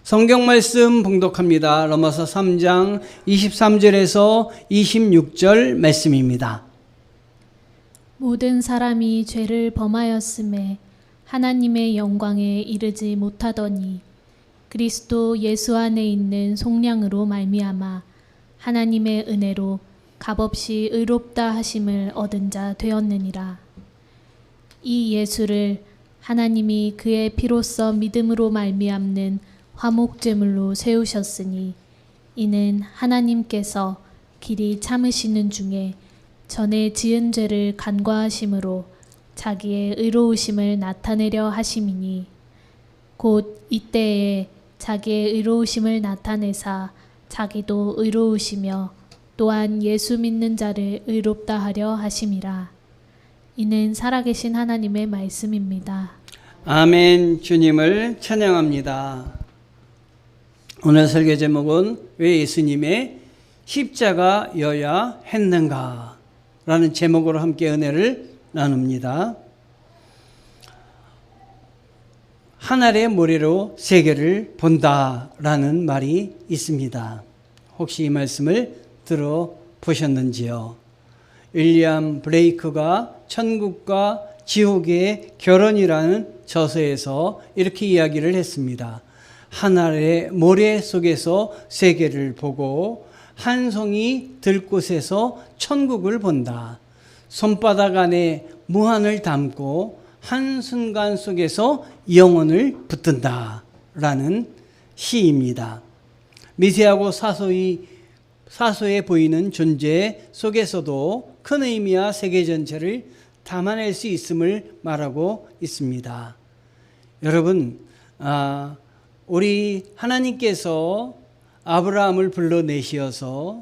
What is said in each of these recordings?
성경 말씀 봉독합니다. 로마서 3장 23절에서 26절 말씀입니다. 모든 사람이 죄를 범하였음에 하나님의 영광에 이르지 못하더니 그리스도 예수 안에 있는 속량으로 말미암아 하나님의 은혜로 값없이 의롭다 하심을 얻은 자 되었느니라. 이 예수를 하나님이 그의 피로써 믿음으로 말미암는 화목제물로 세우셨으니 이는 하나님께서 길이 참으시는 중에 전에 지은 죄를 간과하심으로 자기의 의로우심을 나타내려 하심이니 곧 이때에 자기의 의로우심을 나타내사 자기도 의로우시며 또한 예수 믿는 자를 의롭다 하려 하심이라. 이는 살아계신 하나님의 말씀입니다. 아멘. 주님을 찬양합니다. 오늘 설교 제목은 왜 예수님의 십자가여야 했는가 라는 제목으로 함께 은혜를 나눕니다. 한 알의 모래로 세계를 본다라는 말이 있습니다. 혹시 이 말씀을 들어보셨는지요? 윌리엄 브레이크가 천국과 지옥의 결혼이라는 저서에서 이렇게 이야기를 했습니다. 한 알의 모래 속에서 세계를 보고 한 송이 들꽃에서 천국을 본다. 손바닥 안에 무한을 담고 한순간 속에서 영혼을 붙든다 라는 시입니다. 미세하고 사소해 보이는 존재 속에서도 큰 의미와 세계 전체를 담아낼 수 있음을 말하고 있습니다. 여러분, 우리 하나님께서 아브라함을 불러내시어서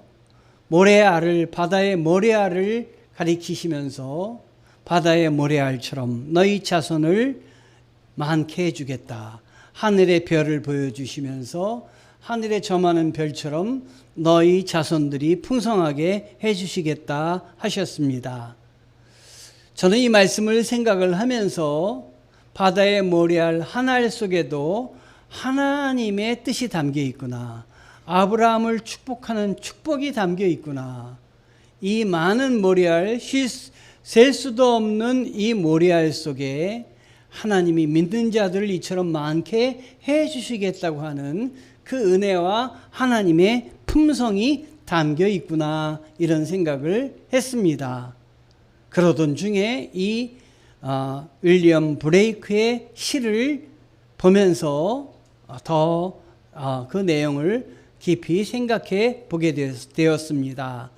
모래알을, 바다의 모래알을 가리키시면서 바다의 모래알처럼 너희 자손을 많게 해주겠다. 하늘의 별을 보여주시면서 하늘에 점하는 별처럼 너희 자손들이 풍성하게 해주시겠다 하셨습니다. 저는 이 말씀을 생각을 하면서 바다의 모래알 한 알 속에도 하나님의 뜻이 담겨 있구나. 아브라함을 축복하는 축복이 담겨 있구나. 이 많은 모래알, 셀 수도 없는 이 모래알 속에 하나님이 믿는 자들을 이처럼 많게 해 주시겠다고 하는 그 은혜와 하나님의 품성이 담겨 있구나, 이런 생각을 했습니다. 그러던 중에 이 윌리엄 브레이크의 시를 보면서 더 그 내용을 깊이 생각해 보게 되었습니다.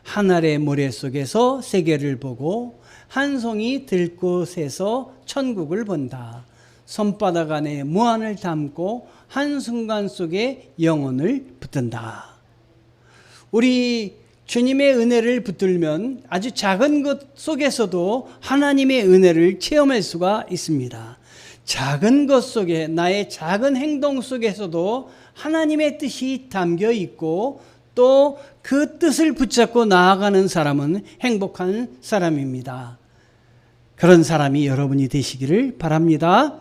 한 알의 모래 속에서 세계를 보고 한 송이 들꽃에서 천국을 본다. 손바닥 안에 무한을 담고 한순간 속에 영혼을 붙든다. 우리 주님의 은혜를 붙들면 아주 작은 것 속에서도 하나님의 은혜를 체험할 수가 있습니다. 작은 것 속에, 나의 작은 행동 속에서도 하나님의 뜻이 담겨 있고 또 그 뜻을 붙잡고 나아가는 사람은 행복한 사람입니다. 그런 사람이 여러분이 되시기를 바랍니다.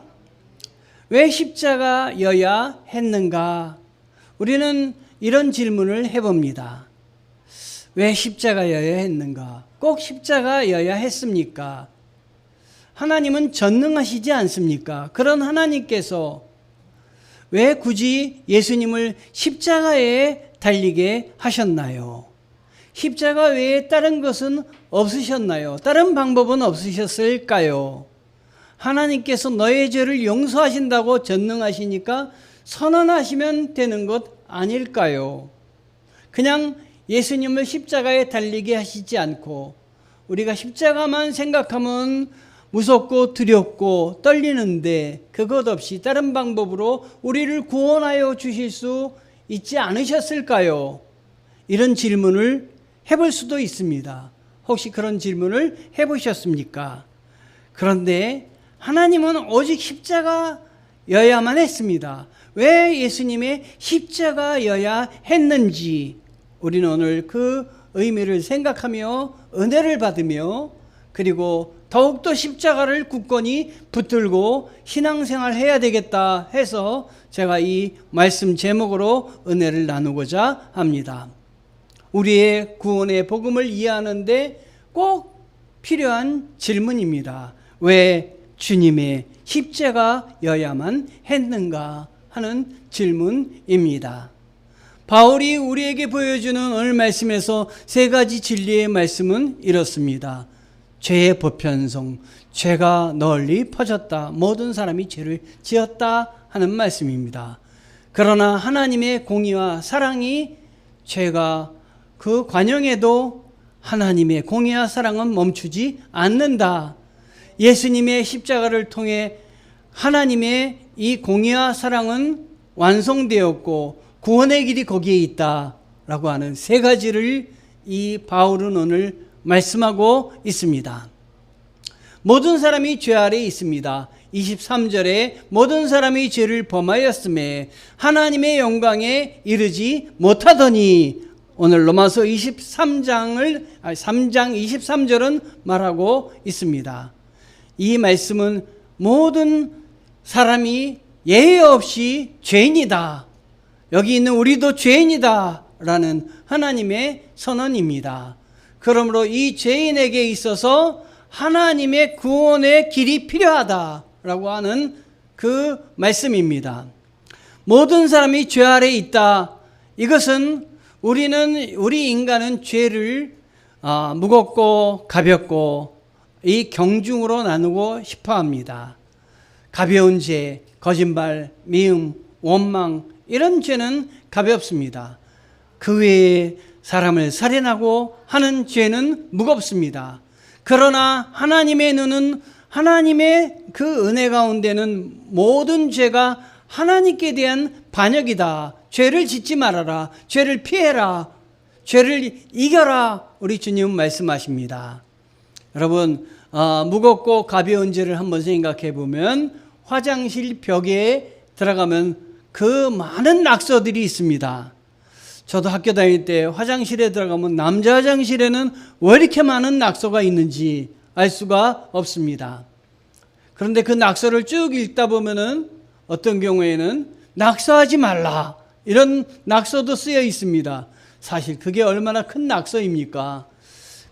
왜 십자가여야 했는가? 우리는 이런 질문을 해봅니다. 왜 십자가여야 했는가? 꼭 십자가여야 했습니까? 하나님은 전능하시지 않습니까? 그런 하나님께서 왜 굳이 예수님을 십자가에 달리게 하셨나요? 십자가 외에 다른 것은 없으셨나요? 다른 방법은 없으셨을까요? 하나님께서 너의 죄를 용서하신다고 전능하시니까 선언하시면 되는 것 아닐까요? 그냥 예수님을 십자가에 달리게 하시지 않고 우리가 십자가만 생각하면 무섭고 두렵고 떨리는데 그것 없이 다른 방법으로 우리를 구원하여 주실 수 있지 않으셨을까요? 이런 질문을 해볼 수도 있습니다. 혹시 그런 질문을 해보셨습니까? 그런데 하나님은 오직 십자가여야만 했습니다. 왜 예수님의 십자가여야 했는지 우리는 오늘 그 의미를 생각하며 은혜를 받으며 그리고 더욱더 십자가를 굳건히 붙들고 신앙생활 해야 되겠다 해서 제가 이 말씀 제목으로 은혜를 나누고자 합니다. 우리의 구원의 복음을 이해하는데 꼭 필요한 질문입니다. 왜 주님의 십자가여야만 했는가 하는 질문입니다. 바울이 우리에게 보여주는 오늘 말씀에서 세 가지 진리의 말씀은 이렇습니다. 죄의 보편성, 죄가 널리 퍼졌다. 모든 사람이 죄를 지었다 하는 말씀입니다. 그러나 하나님의 공의와 사랑이 죄가 그 관영에도 하나님의 공의와 사랑은 멈추지 않는다. 예수님의 십자가를 통해 하나님의 이 공의와 사랑은 완성되었고 구원의 길이 거기에 있다라고 하는 세 가지를 이 바울은 오늘 말씀하고 있습니다. 모든 사람이 죄 아래 있습니다. 23절에 모든 사람이 죄를 범하였음에 하나님의 영광에 이르지 못하더니 오늘 로마서 3장 23절은 말하고 있습니다. 이 말씀은 모든 사람이 예외 없이 죄인이다. 여기 있는 우리도 죄인이다 라는 하나님의 선언입니다. 그러므로 이 죄인에게 있어서 하나님의 구원의 길이 필요하다라고 하는 그 말씀입니다. 모든 사람이 죄 아래 있다. 이것은 우리 인간은 죄를 무겁고 가볍고 이 경중으로 나누고 싶어 합니다. 가벼운 죄, 거짓말, 미움, 원망 이런 죄는 가볍습니다. 그 외에 사람을 살인하고 하는 죄는 무겁습니다. 그러나 하나님의 눈은 하나님의 그 은혜 가운데는 모든 죄가 하나님께 대한 반역이다. 죄를 짓지 말아라. 죄를 피해라. 죄를 이겨라. 우리 주님은 말씀하십니다. 여러분, 무겁고 가벼운 죄를 한번 생각해 보면 화장실 벽에 들어가면 그 많은 낙서들이 있습니다. 저도 학교 다닐 때 화장실에 들어가면 남자 화장실에는 왜 이렇게 많은 낙서가 있는지 알 수가 없습니다. 그런데 그 낙서를 쭉 읽다 보면은 어떤 경우에는 낙서하지 말라 이런 낙서도 쓰여 있습니다. 사실 그게 얼마나 큰 낙서입니까?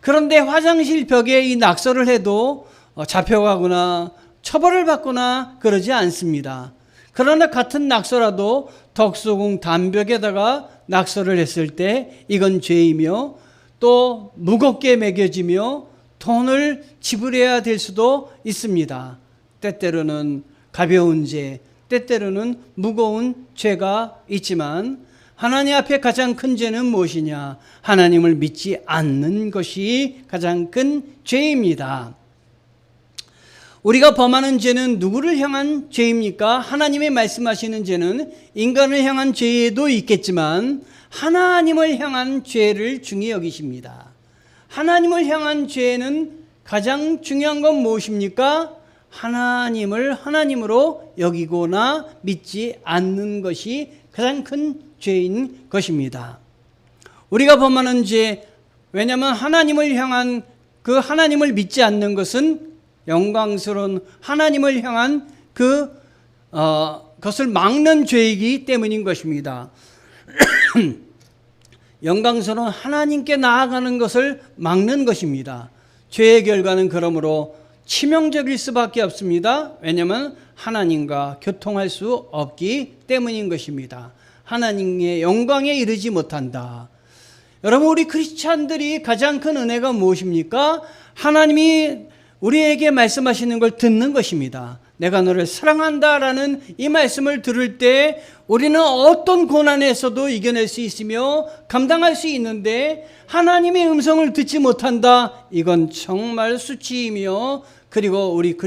그런데 화장실 벽에 이 낙서를 해도 잡혀가거나 처벌을 받거나 그러지 않습니다. 그러나 같은 낙서라도 덕수궁 담벽에다가 낙서를 했을 때 이건 죄이며 또 무겁게 매겨지며 돈을 지불해야 될 수도 있습니다. 때때로는 가벼운 죄, 때때로는 무거운 죄가 있지만 하나님 앞에 가장 큰 죄는 무엇이냐? 하나님을 믿지 않는 것이 가장 큰 죄입니다. 우리가 범하는 죄는 누구를 향한 죄입니까? 하나님이 말씀하시는 죄는 인간을 향한 죄도 있겠지만 하나님을 향한 죄를 중히 여기십니다. 하나님을 향한 죄는 가장 중요한 건 무엇입니까? 하나님을 하나님으로 여기거나 믿지 않는 것이 가장 큰 죄인 것입니다. 우리가 범하는 죄, 왜냐하면 하나님을 향한 그 하나님을 믿지 않는 것은 영광스러운 하나님을 향한 그것을 막는 죄이기 때문인 것입니다. 영광스러운 하나님께 나아가는 것을 막는 것입니다. 죄의 결과는 그러므로 치명적일 수밖에 없습니다. 왜냐하면 하나님과 교통할 수 없기 때문인 것입니다. 하나님의 영광에 이르지 못한다. 여러분, 우리 크리스찬들이 가장 큰 은혜가 무엇입니까? 하나님이 우리에게 말씀하시는 걸 듣는 것입니다. 내가 너를 사랑한다라는 이 말씀을 들을 때 우리는 어떤 고난에서도 이겨낼 수 있으며 감당할 수 있는데 하나님의 음성을 듣지 못한다. 이건 정말 수치이며 그리고 우리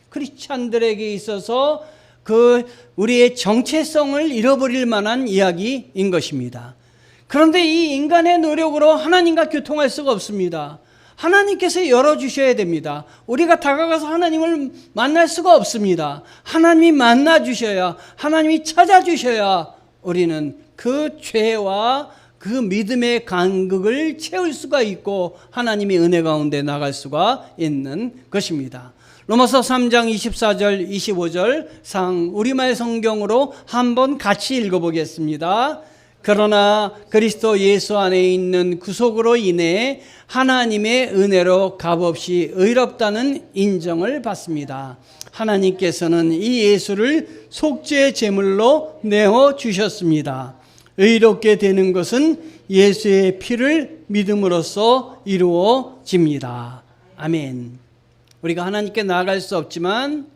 크리스찬들에게 있어서 그 우리의 정체성을 잃어버릴 만한 이야기인 것입니다. 그런데 이 인간의 노력으로 하나님과 교통할 수가 없습니다. 하나님께서 열어주셔야 됩니다. 우리가 다가가서 하나님을 만날 수가 없습니다. 하나님이 만나주셔야, 하나님이 찾아주셔야 우리는 그 죄와 그 믿음의 간극을 채울 수가 있고 하나님의 은혜 가운데 나갈 수가 있는 것입니다. 로마서 3장 24절 25절 상 우리말 성경으로 한번 같이 읽어보겠습니다. 그러나 그리스도 예수 안에 있는 구속으로 인해 하나님의 은혜로 값없이 의롭다는 인정을 받습니다. 하나님께서는 이 예수를 속죄 제물로 내어 주셨습니다. 의롭게 되는 것은 예수의 피를 믿음으로써 이루어집니다. 아멘. 우리가 하나님께 나아갈 수 없지만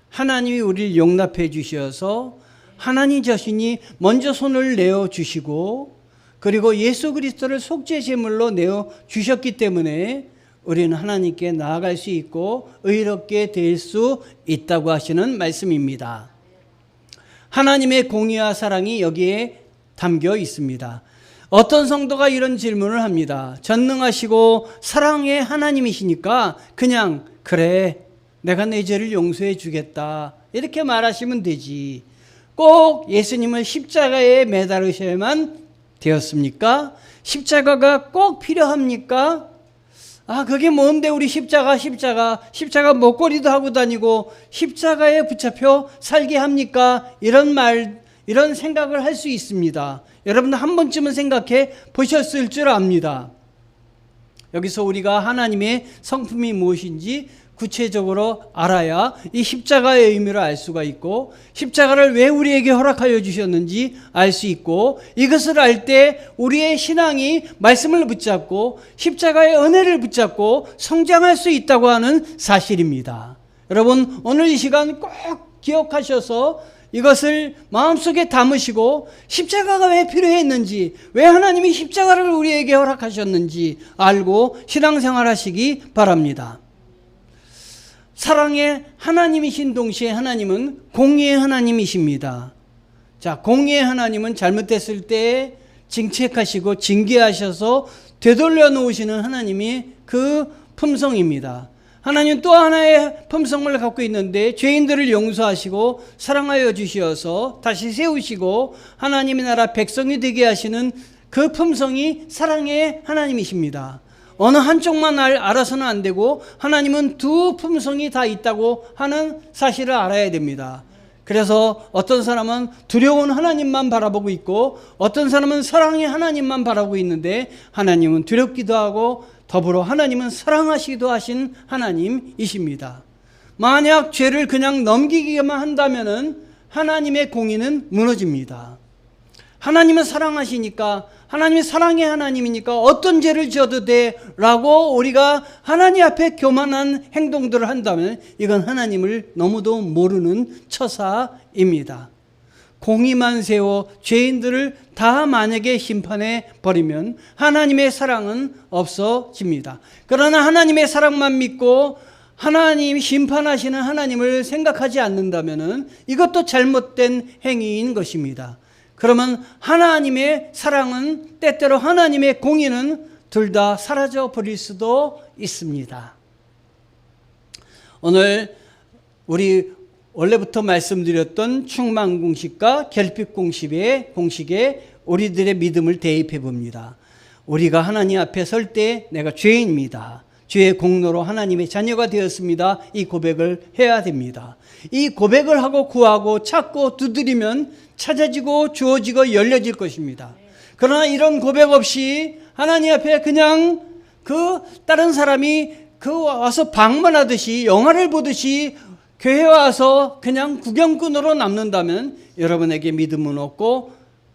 하나님이 우리를 용납해 주셔서 하나님 자신이 먼저 손을 내어 주시고 그리고 예수 그리스도를 속죄 제물로 내어 주셨기 때문에 우리는 하나님께 나아갈 수 있고 의롭게 될 수 있다고 하시는 말씀입니다. 하나님의 공의와 사랑이 여기에 담겨 있습니다. 어떤 성도가 이런 질문을 합니다. 전능하시고 사랑의 하나님이시니까 그냥 그래 내가 내 죄를 용서해 주겠다 이렇게 말하시면 되지. 꼭 예수님을 십자가에 매달으셔야만 되었습니까? 십자가가 꼭 필요합니까? 그게 뭔데 우리 십자가 목걸이도 하고 다니고 십자가에 붙잡혀 살게 합니까? 이런 생각을 할 수 있습니다. 여러분들 한 번쯤은 생각해 보셨을 줄 압니다. 여기서 우리가 하나님의 성품이 무엇인지 구체적으로 알아야 이 십자가의 의미를 알 수가 있고 십자가를 왜 우리에게 허락하여 주셨는지 알 수 있고 이것을 알 때 우리의 신앙이 말씀을 붙잡고 십자가의 은혜를 붙잡고 성장할 수 있다고 하는 사실입니다. 여러분 오늘 이 시간 꼭 기억하셔서 이것을 마음속에 담으시고 십자가가 왜 필요했는지 왜 하나님이 십자가를 우리에게 허락하셨는지 알고 신앙생활 하시기 바랍니다. 사랑의 하나님이신 동시에 하나님은 공의의 하나님이십니다. 자, 공의의 하나님은 잘못됐을 때 징책하시고 징계하셔서 되돌려 놓으시는 하나님이 그 품성입니다. 하나님은 또 하나의 품성을 갖고 있는데 죄인들을 용서하시고 사랑하여 주시어서 다시 세우시고 하나님의 나라 백성이 되게 하시는 그 품성이 사랑의 하나님이십니다. 어느 한쪽만 알아서는 안 되고 하나님은 두 품성이 다 있다고 하는 사실을 알아야 됩니다. 그래서 어떤 사람은 두려운 하나님만 바라보고 있고 어떤 사람은 사랑의 하나님만 바라보고 있는데 하나님은 두렵기도 하고 더불어 하나님은 사랑하시기도 하신 하나님이십니다. 만약 죄를 그냥 넘기기만 한다면 하나님의 공의는 무너집니다. 하나님은 사랑하시니까 하나님이 사랑의 하나님이니까 어떤 죄를 지어도 돼 라고 우리가 하나님 앞에 교만한 행동들을 한다면 이건 하나님을 너무도 모르는 처사입니다. 공의만 세워 죄인들을 다 만약에 심판해 버리면 하나님의 사랑은 없어집니다. 그러나 하나님의 사랑만 믿고 하나님 심판하시는 하나님을 생각하지 않는다면 이것도 잘못된 행위인 것입니다. 그러면 하나님의 사랑은 때때로 하나님의 공의는 둘 다 사라져 버릴 수도 있습니다. 오늘 우리 원래부터 말씀드렸던 충만 공식과 결핍 공식에 우리들의 믿음을 대입해 봅니다. 우리가 하나님 앞에 설 때 내가 죄인입니다. 죄의 공로로 하나님의 자녀가 되었습니다. 이 고백을 해야 됩니다. 이 고백을 하고 구하고 찾고 두드리면 찾아지고 주어지고 열려질 것입니다. 그러나 이런 고백 없이 하나님 앞에 그냥 다른 사람이 와서 방문하듯이 영화를 보듯이 교회 와서 그냥 구경꾼으로 남는다면 여러분에게 믿음은 없고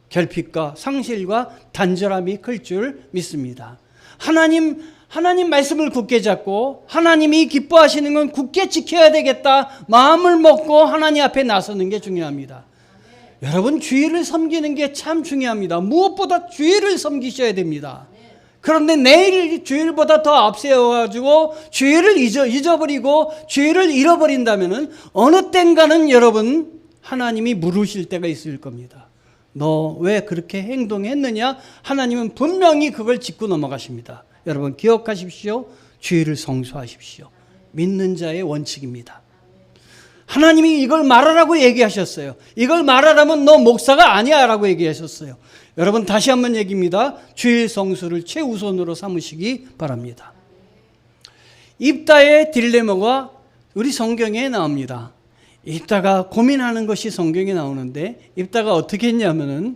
결핍과 상실과 단절함이 클 줄 믿습니다. 하나님 말씀을 굳게 잡고 하나님이 기뻐하시는 건 굳게 지켜야 되겠다 마음을 먹고 하나님 앞에 나서는 게 중요합니다. 여러분 주일을 섬기는 게 참 중요합니다. 무엇보다 주일을 섬기셔야 됩니다. 그런데 내일 주일보다 더 앞세워가지고 주일을 잊어버리고 주일을 잃어버린다면 어느 땐가는 여러분 하나님이 물으실 때가 있을 겁니다. 너 왜 그렇게 행동했느냐? 하나님은 분명히 그걸 짚고 넘어가십니다. 여러분 기억하십시오. 주일을 성수하십시오. 믿는 자의 원칙입니다. 하나님이 이걸 말하라고 얘기하셨어요. 이걸 말하라면 너 목사가 아니야 라고 얘기하셨어요. 여러분 다시 한번 얘기입니다. 주일 성수를 최우선으로 삼으시기 바랍니다. 입다의 딜레마가 우리 성경에 나옵니다. 입다가 고민하는 것이 성경에 나오는데 입다가 어떻게 했냐면은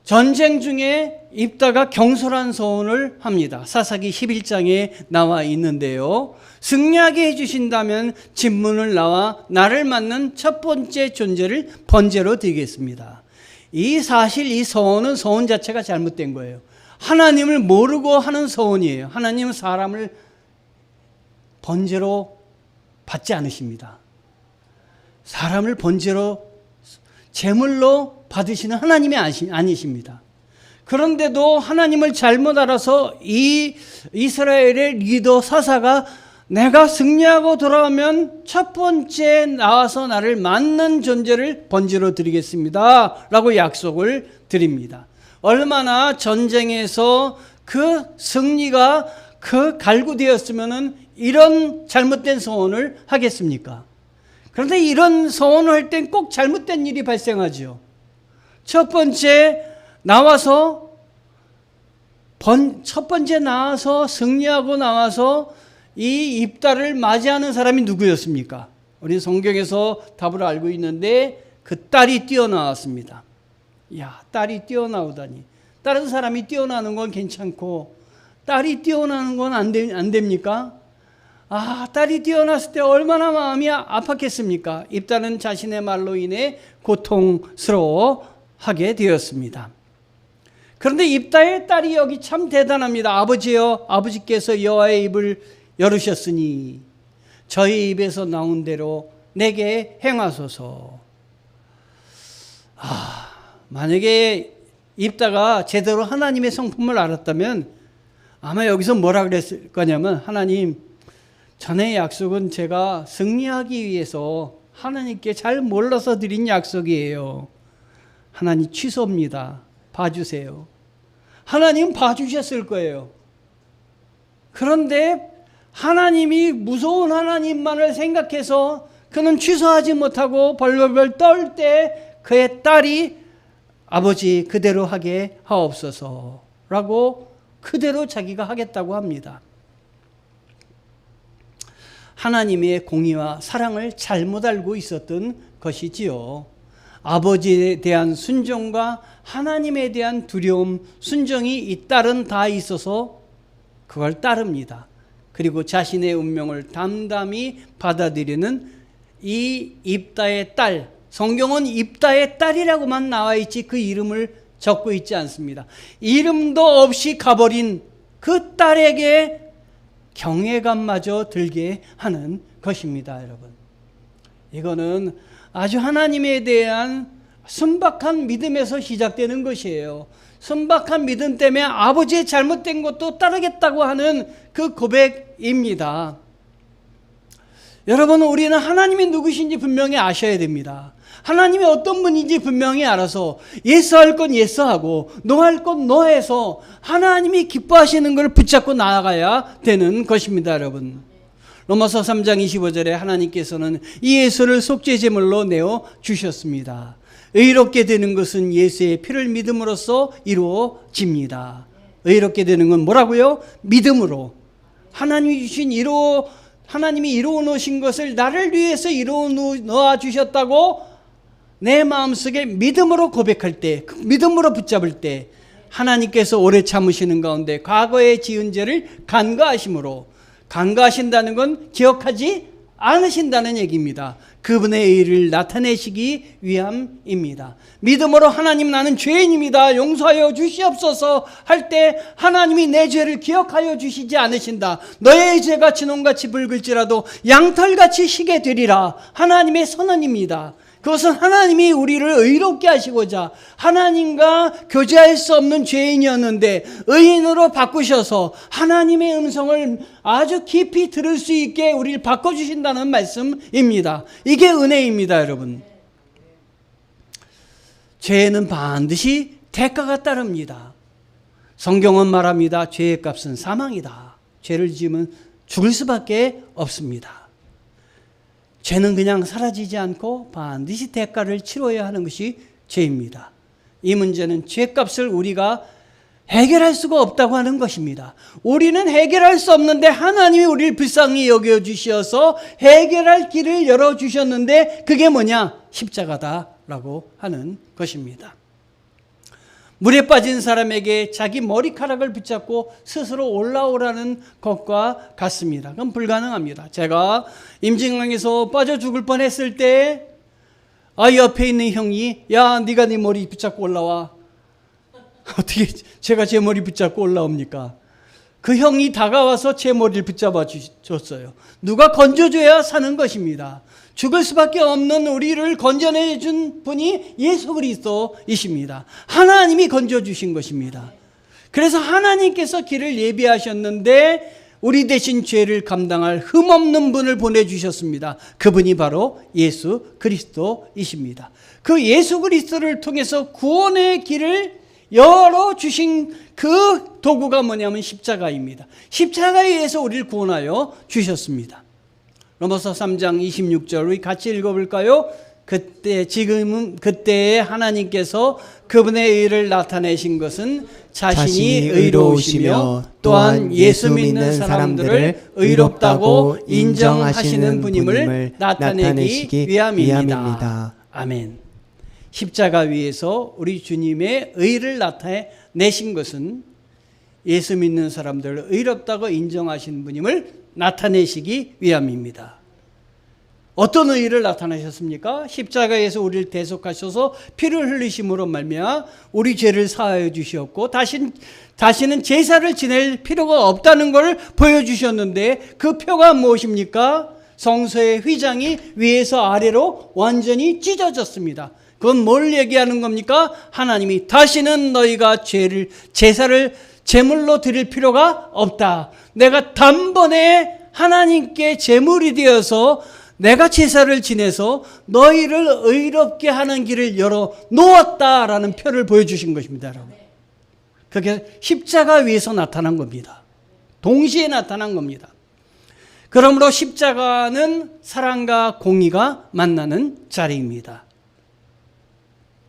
전쟁 중에 입다가 경솔한 서원을 합니다. 사사기 11장에 나와 있는데요. 승리하게 해주신다면 진문을 나와 나를 맞는 첫 번째 존재를 번제로 드리겠습니다. 이 사실 이 서원은 서원 자체가 잘못된 거예요. 하나님을 모르고 하는 서원이에요. 하나님은 사람을 번제로 받지 않으십니다. 사람을 번제로 제물로 받으시는 하나님이 아니십니다. 그런데도 하나님을 잘못 알아서 이 이스라엘의 리더 사사가 내가 승리하고 돌아오면 첫 번째 나와서 나를 맞는 존재를 번제로 드리겠습니다 라고 약속을 드립니다. 얼마나 전쟁에서 그 승리가 갈구되었으면 이런 잘못된 서원을 하겠습니까? 그런데 이런 서원을 할 땐 꼭 잘못된 일이 발생하죠. 첫 번째 나와서 승리하고 나와서 이 입다를 맞이하는 사람이 누구였습니까? 우리 성경에서 답을 알고 있는데 그 딸이 뛰어나왔습니다. 야, 딸이 뛰어나오다니. 다른 사람이 뛰어나는 건 괜찮고 딸이 뛰어나는 건 안 됩니까? 아, 딸이 뛰어났을 때 얼마나 마음이 아팠겠습니까? 입다는 자신의 말로 인해 고통스러워하게 되었습니다. 그런데 입다의 딸이 여기 참 대단합니다. 아버지여, 아버지께서 여호와의 입을 열으셨으니 저희 입에서 나온 대로 내게 행하소서. 만약에 입다가 제대로 하나님의 성품을 알았다면 아마 여기서 뭐라 그랬을 거냐면 하나님, 전의 약속은 제가 승리하기 위해서 하나님께 잘 몰라서 드린 약속이에요. 하나님 취소입니다. 봐주세요. 하나님 봐주셨을 거예요. 그런데 하나님이 무서운 하나님만을 생각해서 그는 취소하지 못하고 벌벌벌 떨 때 그의 딸이 아버지 그대로 하게 하옵소서 라고 그대로 자기가 하겠다고 합니다. 하나님의 공의와 사랑을 잘못 알고 있었던 것이지요. 아버지에 대한 순종과 하나님에 대한 두려움, 순종이 이 딸은 다 있어서 그걸 따릅니다. 그리고 자신의 운명을 담담히 받아들이는 이 입다의 딸, 성경은 입다의 딸이라고만 나와 있지 그 이름을 적고 있지 않습니다. 이름도 없이 가버린 그 딸에게 경외감마저 들게 하는 것입니다, 여러분. 이거는 아주 하나님에 대한 순박한 믿음에서 시작되는 것이에요. 순박한 믿음 때문에 아버지의 잘못된 것도 따르겠다고 하는 그 고백입니다. 여러분, 우리는 하나님이 누구신지 분명히 아셔야 됩니다. 하나님이 어떤 분인지 분명히 알아서 예스할 건 예스하고 노할 건 노해서 하나님이 기뻐하시는 걸 붙잡고 나아가야 되는 것입니다, 여러분. 로마서 3장 25절에 하나님께서는 이 예수를 속죄제물로 내어 주셨습니다. 의롭게 되는 것은 예수의 피를 믿음으로써 이루어집니다. 의롭게 되는 건 뭐라고요? 믿음으로. 하나님이 이루어 놓으신 것을 나를 위해서 이루어 놓아 주셨다고 내 마음속에 믿음으로 고백할 때, 믿음으로 붙잡을 때 하나님께서 오래 참으시는 가운데 과거에 지은 죄를 간과하심으로, 간과하신다는 건 기억하지 않으신다는 얘기입니다. 그분의 의를 나타내시기 위함입니다. 믿음으로 하나님 나는 죄인입니다. 용서하여 주시옵소서 할 때 하나님이 내 죄를 기억하여 주시지 않으신다. 너의 죄가 진홍같이 붉을지라도 양털같이 희게 되리라. 하나님의 선언입니다. 그것은 하나님이 우리를 의롭게 하시고자 하나님과 교제할 수 없는 죄인이었는데 의인으로 바꾸셔서 하나님의 음성을 아주 깊이 들을 수 있게 우리를 바꿔주신다는 말씀입니다. 이게 은혜입니다, 여러분. 죄는 반드시 대가가 따릅니다. 성경은 말합니다. 죄의 값은 사망이다. 죄를 지으면 죽을 수밖에 없습니다. 죄는 그냥 사라지지 않고 반드시 대가를 치러야 하는 것이 죄입니다. 이 문제는 죄값을 우리가 해결할 수가 없다고 하는 것입니다. 우리는 해결할 수 없는데 하나님이 우리를 불쌍히 여겨주셔서 해결할 길을 열어주셨는데 그게 뭐냐? 십자가다라고 하는 것입니다. 물에 빠진 사람에게 자기 머리카락을 붙잡고 스스로 올라오라는 것과 같습니다. 그건 불가능합니다. 제가 임진강에서 빠져 죽을 뻔했을 때 옆에 있는 형이 야 네가 네 머리 붙잡고 올라와. 어떻게 제가 제 머리 붙잡고 올라옵니까? 그 형이 다가와서 제 머리를 붙잡아 줬어요. 누가 건져줘야 사는 것입니다. 죽을 수밖에 없는 우리를 건져내 준 분이 예수 그리스도이십니다. 하나님이 건져주신 것입니다. 그래서 하나님께서 길을 예비하셨는데 우리 대신 죄를 감당할 흠없는 분을 보내주셨습니다. 그분이 바로 예수 그리스도이십니다. 그 예수 그리스도를 통해서 구원의 길을 열어주신 그 도구가 뭐냐면 십자가입니다. 십자가에 의해서 우리를 구원하여 주셨습니다. 로마서 3장 26절 우리 같이 읽어볼까요? 그때 하나님께서 그분의 의를 나타내신 것은 자신이 의로우시며 또한 예수 믿는 사람들을 의롭다고 인정하시는 분임을 나타내기 위함입니다. 아멘. 십자가 위에서 우리 주님의 의를 나타내신 것은 예수 믿는 사람들을 의롭다고 인정하시는 분임을 나타내시기 위함입니다. 어떤 의를 나타내셨습니까? 십자가에서 우리를 대속하셔서 피를 흘리심으로 말미암아 우리 죄를 사하여 주셨고 다시는 제사를 지낼 필요가 없다는 걸 보여주셨는데 그 표가 무엇입니까? 성소의 휘장이 위에서 아래로 완전히 찢어졌습니다. 그건 뭘 얘기하는 겁니까? 하나님이 다시는 너희가 제사를 제물로 드릴 필요가 없다. 내가 단번에 하나님께 제물이 되어서 내가 제사를 지내서 너희를 의롭게 하는 길을 열어 놓았다라는 표를 보여주신 것입니다, 여러분. 그게 십자가 위에서 나타난 겁니다. 동시에 나타난 겁니다. 그러므로 십자가는 사랑과 공의가 만나는 자리입니다.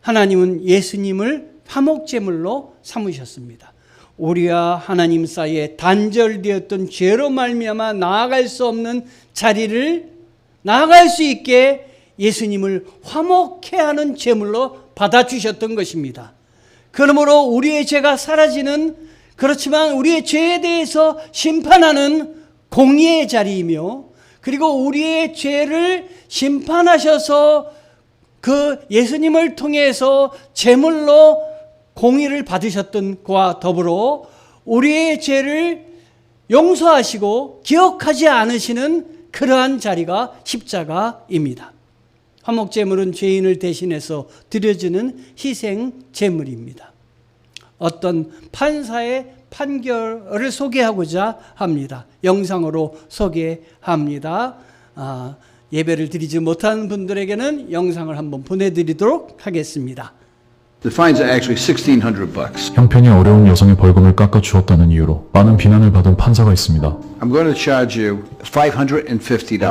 하나님은 예수님을 화목제물로 삼으셨습니다. 우리와 하나님 사이에 단절되었던 죄로 말미암아 나아갈 수 없는 자리를 나아갈 수 있게 예수님을 화목케 하는 제물로 받아주셨던 것입니다. 그러므로 우리의 죄가 사라지는, 그렇지만 우리의 죄에 대해서 심판하는 공의의 자리이며, 그리고 우리의 죄를 심판하셔서 그 예수님을 통해서 제물로 공의를 받으셨던 그와 더불어 우리의 죄를 용서하시고 기억하지 않으시는 그러한 자리가 십자가입니다. 화목제물은 죄인을 대신해서 드려지는 희생제물입니다. 어떤 판사의 판결을 소개하고자 합니다. 영상으로 소개합니다. 예배를 드리지 못한 분들에게는 영상을 한번 보내드리도록 하겠습니다. The fines are actually $1,600. 형편이 어려운 여성의 벌금을 깎아주었다는 이유로 많은 비난을 받은 판사가 있습니다. I'm going to charge you $550.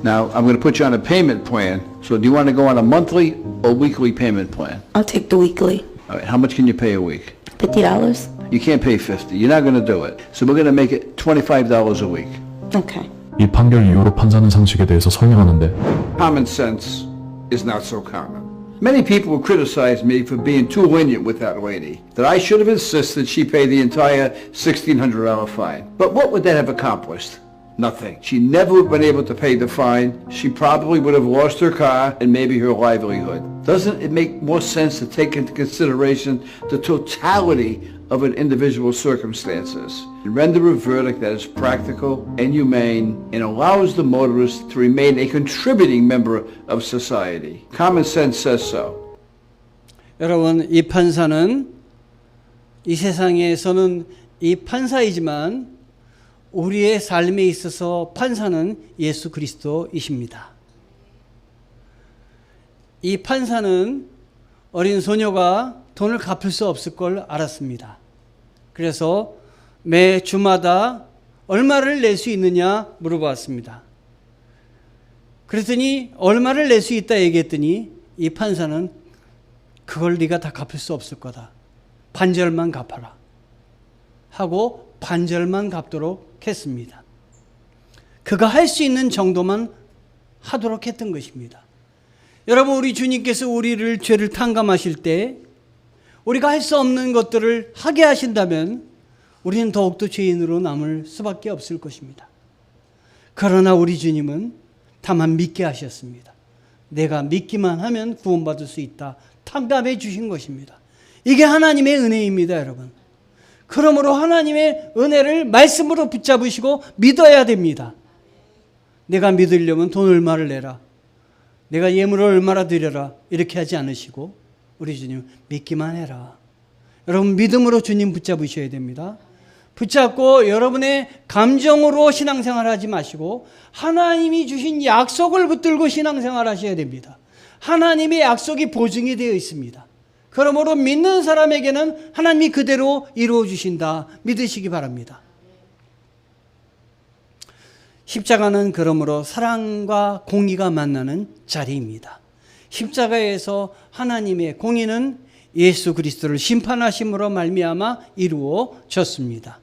Now, I'm going to put you on a payment plan. So do you want to go on a monthly or weekly payment plan? I'll take the weekly. All right, how much can you pay a week? $50? You can't pay $50. You're not going to do it. So we're going to make it $25 a week. Okay. 이 판결 이후로 판사는 상식에 대해서 설명하는데 Common sense is not so common. Many people will criticize me for being too lenient with that lady, that I should have insisted she pay the entire $1,600 fine. But what would that have accomplished? Nothing. She never would have been able to pay the fine. She probably would have lost her car and maybe her livelihood. Doesn't it make more sense to take into consideration the totality of an individual's circumstances and render a verdict that is practical and humane and allows the motorist to remain a contributing member of society? Common sense says so. 여러분, 이 판사는 이 세상에서는 이 판사이지만 우리의 삶에 있어서 판사는 예수 그리스도이십니다. 이 판사는 어린 소녀가 돈을 갚을 수 없을 걸 알았습니다. 그래서 매 주마다 얼마를 낼 수 있느냐 물어봤습니다. 그랬더니 얼마를 낼 수 있다 얘기했더니 이 판사는 그걸 네가 다 갚을 수 없을 거다. 반절만 갚아라 하고 반절만 갚도록 했습니다. 그가 할 수 있는 정도만 하도록 했던 것입니다. 여러분, 우리 주님께서 우리를 죄를 탕감하실 때 우리가 할 수 없는 것들을 하게 하신다면 우리는 더욱더 죄인으로 남을 수밖에 없을 것입니다. 그러나 우리 주님은 다만 믿게 하셨습니다. 내가 믿기만 하면 구원받을 수 있다. 탕감해 주신 것입니다. 이게 하나님의 은혜입니다, 여러분. 그러므로 하나님의 은혜를 말씀으로 붙잡으시고 믿어야 됩니다. 내가 믿으려면 돈 얼마를 내라, 내가 예물을 얼마나 드려라, 이렇게 하지 않으시고 우리 주님 믿기만 해라. 여러분, 믿음으로 주님 붙잡으셔야 됩니다. 붙잡고 여러분의 감정으로 신앙생활 하지 마시고 하나님이 주신 약속을 붙들고 신앙생활 하셔야 됩니다. 하나님의 약속이 보증이 되어 있습니다. 그러므로 믿는 사람에게는 하나님이 그대로 이루어 주신다 믿으시기 바랍니다. 십자가는 그러므로 사랑과 공의가 만나는 자리입니다. 십자가에서 하나님의 공의는 예수 그리스도를 심판하심으로 말미암아 이루어졌습니다.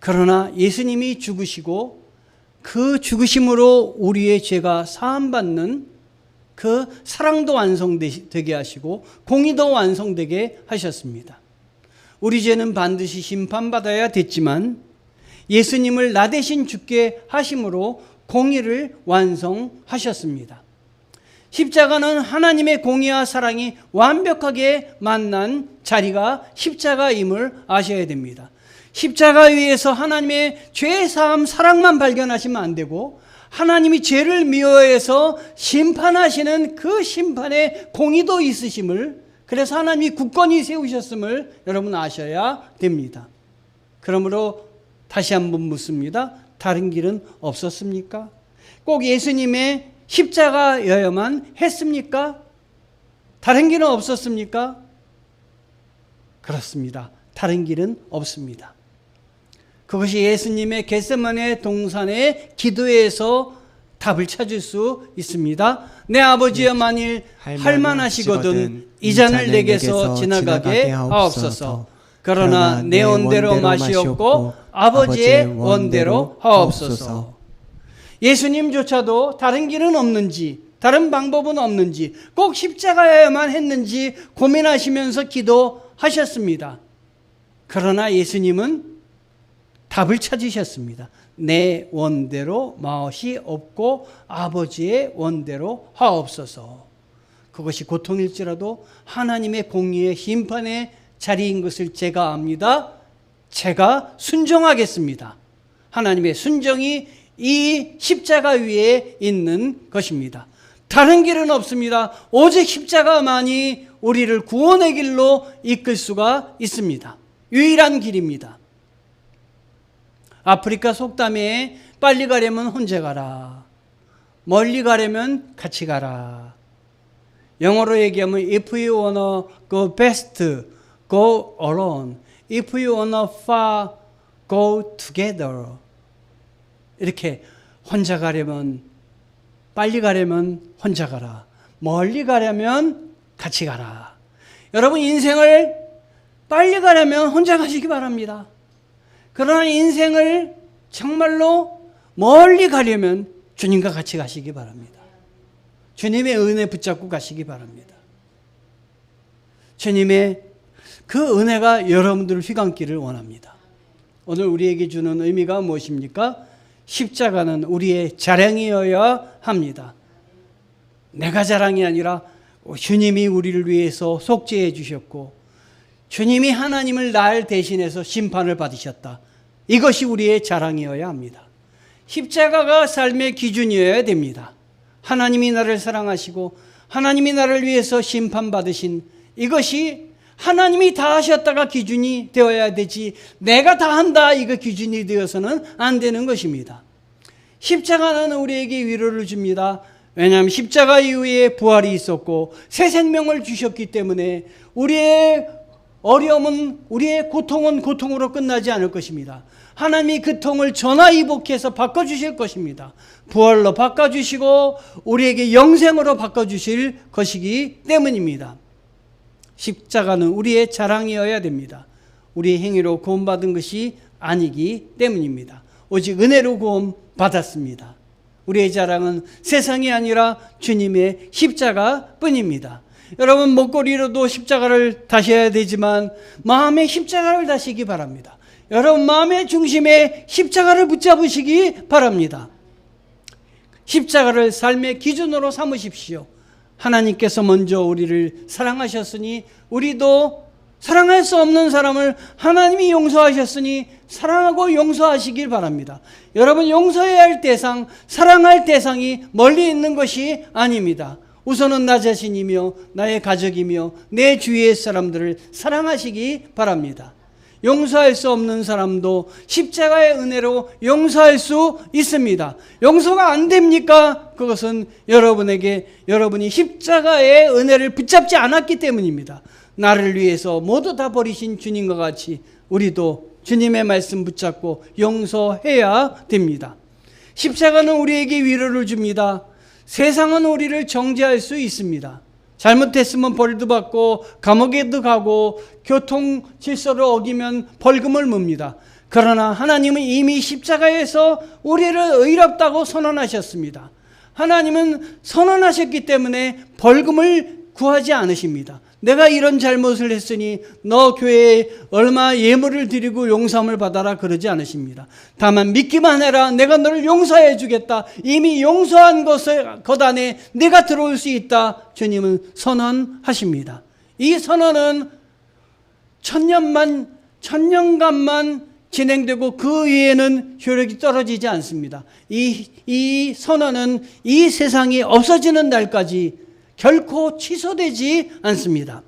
그러나 예수님이 죽으시고 그 죽으심으로 우리의 죄가 사함받는 그 사랑도 완성되게 하시고 공의도 완성되게 하셨습니다. 우리 죄는 반드시 심판받아야 됐지만 예수님을 나 대신 죽게 하심으로 공의를 완성하셨습니다. 십자가는 하나님의 공의와 사랑이 완벽하게 만난 자리가 십자가임을 아셔야 됩니다. 십자가 위에서 하나님의 죄사함 사랑만 발견하시면 안 되고 하나님이 죄를 미워해서 심판하시는 그 심판의 공의도 있으심을, 그래서 하나님이 굳건히 세우셨음을 여러분 아셔야 됩니다. 그러므로 다시 한번 묻습니다. 다른 길은 없었습니까? 꼭 예수님의 십자가여야만 했습니까? 다른 길은 없었습니까? 그렇습니다. 다른 길은 없습니다. 그것이 예수님의 겟세마네 동산의 기도에서 답을 찾을 수 있습니다. 내 아버지여, 만일 할만하시거든 이 잔을 내게서 지나가게 하옵소서. 그러나 내 원대로 마시옵고 아버지의 원대로 하옵소서. 예수님조차도 다른 길은 없는지, 다른 방법은 없는지, 꼭 십자가여야만 했는지 고민하시면서 기도하셨습니다. 그러나 예수님은 답을 찾으셨습니다. 내 원대로 마시옵고 아버지의 원대로 하옵소서. 그것이 고통일지라도 하나님의 공의의 심판의 자리인 것을 제가 압니다. 제가 순종하겠습니다. 하나님의 순종이 이 십자가 위에 있는 것입니다. 다른 길은 없습니다. 오직 십자가만이 우리를 구원의 길로 이끌 수가 있습니다. 유일한 길입니다. 아프리카 속담에 빨리 가려면 혼자 가라, 멀리 가려면 같이 가라. 영어로 얘기하면 if you wanna go fast, go alone. If you wanna far, go together. 이렇게 혼자 가려면, 빨리 가려면 혼자 가라, 멀리 가려면 같이 가라. 여러분, 인생을 빨리 가려면 혼자 가시기 바랍니다. 그러나 인생을 정말로 멀리 가려면 주님과 같이 가시기 바랍니다. 주님의 은혜 붙잡고 가시기 바랍니다. 주님의 그 은혜가 여러분들을 휘감기를 원합니다. 오늘 우리에게 주는 의미가 무엇입니까? 십자가는 우리의 자랑이어야 합니다. 내가 자랑이 아니라 주님이 우리를 위해서 속죄해 주셨고 주님이 하나님을 날 대신해서 심판을 받으셨다. 이것이 우리의 자랑이어야 합니다. 십자가가 삶의 기준이어야 됩니다. 하나님이 나를 사랑하시고 하나님이 나를 위해서 심판받으신 이것이 하나님이 다 하셨다가 기준이 되어야 되지, 내가 다 한다 이거 기준이 되어서는 안 되는 것입니다. 십자가는 우리에게 위로를 줍니다. 왜냐하면 십자가 이후에 부활이 있었고 새 생명을 주셨기 때문에 우리의 어려움은, 우리의 고통은 고통으로 끝나지 않을 것입니다. 하나님이 그 통을 전화위복해서 바꿔주실 것입니다. 부활로 바꿔주시고 우리에게 영생으로 바꿔주실 것이기 때문입니다. 십자가는 우리의 자랑이어야 됩니다. 우리의 행위로 구원받은 것이 아니기 때문입니다. 오직 은혜로 구원받았습니다. 우리의 자랑은 세상이 아니라 주님의 십자가뿐입니다. 여러분, 목걸이로도 십자가를 다셔야 되지만 마음의 십자가를 다시기 바랍니다. 여러분, 마음의 중심에 십자가를 붙잡으시기 바랍니다. 십자가를 삶의 기준으로 삼으십시오. 하나님께서 먼저 우리를 사랑하셨으니 우리도 사랑할 수 없는 사람을 하나님이 용서하셨으니 사랑하고 용서하시길 바랍니다. 여러분, 용서해야 할 대상, 사랑할 대상이 멀리 있는 것이 아닙니다. 우선은 나 자신이며 나의 가족이며 내 주위의 사람들을 사랑하시기 바랍니다. 용서할 수 없는 사람도 십자가의 은혜로 용서할 수 있습니다. 용서가 안 됩니까? 그것은 여러분이 십자가의 은혜를 붙잡지 않았기 때문입니다. 나를 위해서 모두 다 버리신 주님과 같이 우리도 주님의 말씀 붙잡고 용서해야 됩니다. 십자가는 우리에게 위로를 줍니다. 세상은 우리를 정죄할 수 있습니다. 잘못했으면 벌도 받고 감옥에도 가고 교통 질서를 어기면 벌금을 묻니다. 그러나 하나님은 이미 십자가에서 우리를 의롭다고 선언하셨습니다. 하나님은 선언하셨기 때문에 벌금을 구하지 않으십니다. 내가 이런 잘못을 했으니 너 교회에 얼마 예물을 드리고 용서함을 받아라 그러지 않으십니다. 다만 믿기만 해라. 내가 너를 용서해 주겠다. 이미 용서한 것 안에 내가 들어올 수 있다. 주님은 선언하십니다. 이 선언은 천년간만 진행되고 그 위에는 효력이 떨어지지 않습니다. 이 선언은 이 세상이 없어지는 날까지 결코 취소되지 않습니다.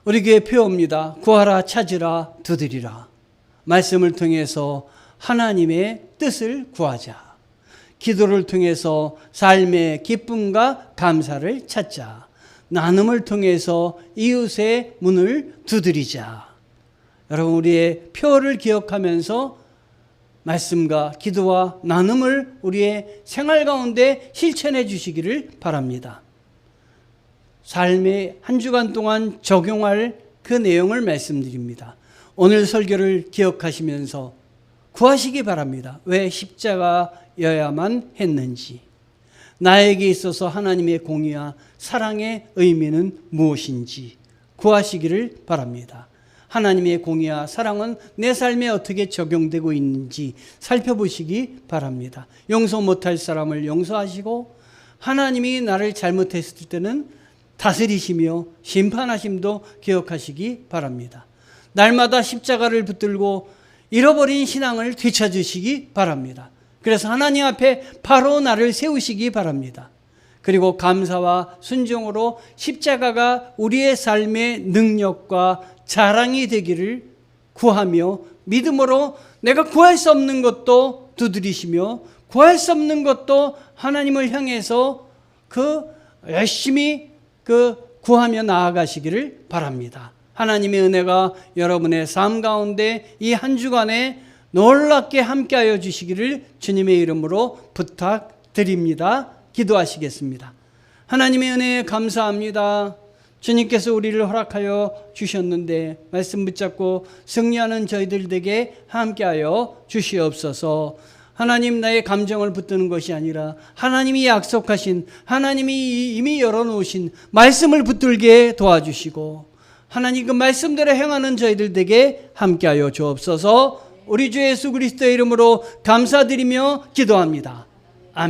우리 교회 표어입니다. 구하라, 찾으라, 두드리라. 말씀을 통해서 하나님의 뜻을 구하자. 기도를 통해서 삶의 기쁨과 감사를 찾자. 나눔을 통해서 이웃의 문을 두드리자. 여러분, 우리의 표어를 기억하면서 말씀과 기도와 나눔을 우리의 생활 가운데 실천해 주시기를 바랍니다. 삶의 한 주간 동안 적용할 그 내용을 말씀드립니다. 오늘 설교를 기억하시면서 구하시기 바랍니다. 왜 십자가여야만 했는지, 나에게 있어서 하나님의 공의와 사랑의 의미는 무엇인지 구하시기를 바랍니다. 하나님의 공의와 사랑은 내 삶에 어떻게 적용되고 있는지 살펴보시기 바랍니다. 용서 못할 사람을 용서하시고 하나님이 나를 잘못했을 때는 다스리시며 심판하심도 기억하시기 바랍니다. 날마다 십자가를 붙들고 잃어버린 신앙을 되찾으시기 바랍니다. 그래서 하나님 앞에 바로 나를 세우시기 바랍니다. 그리고 감사와 순종으로 십자가가 우리의 삶의 능력과 자랑이 되기를 구하며 믿음으로 내가 구할 수 없는 것도 두드리시며 구할 수 없는 것도 하나님을 향해서 열심히 구하며 나아가시기를 바랍니다. 하나님의 은혜가 여러분의 삶 가운데 이 한 주간에 놀랍게 함께하여 주시기를 주님의 이름으로 부탁드립니다. 기도하시겠습니다. 하나님의 은혜에 감사합니다. 주님께서 우리를 허락하여 주셨는데 말씀 붙잡고 승리하는 저희들에게 함께하여 주시옵소서. 하나님, 나의 감정을 붙드는 것이 아니라 하나님이 약속하신, 하나님이 이미 열어놓으신 말씀을 붙들게 도와주시고 하나님 그 말씀대로 행하는 저희들에게 함께하여 주옵소서. 우리 주 예수 그리스도의 이름으로 감사드리며 기도합니다.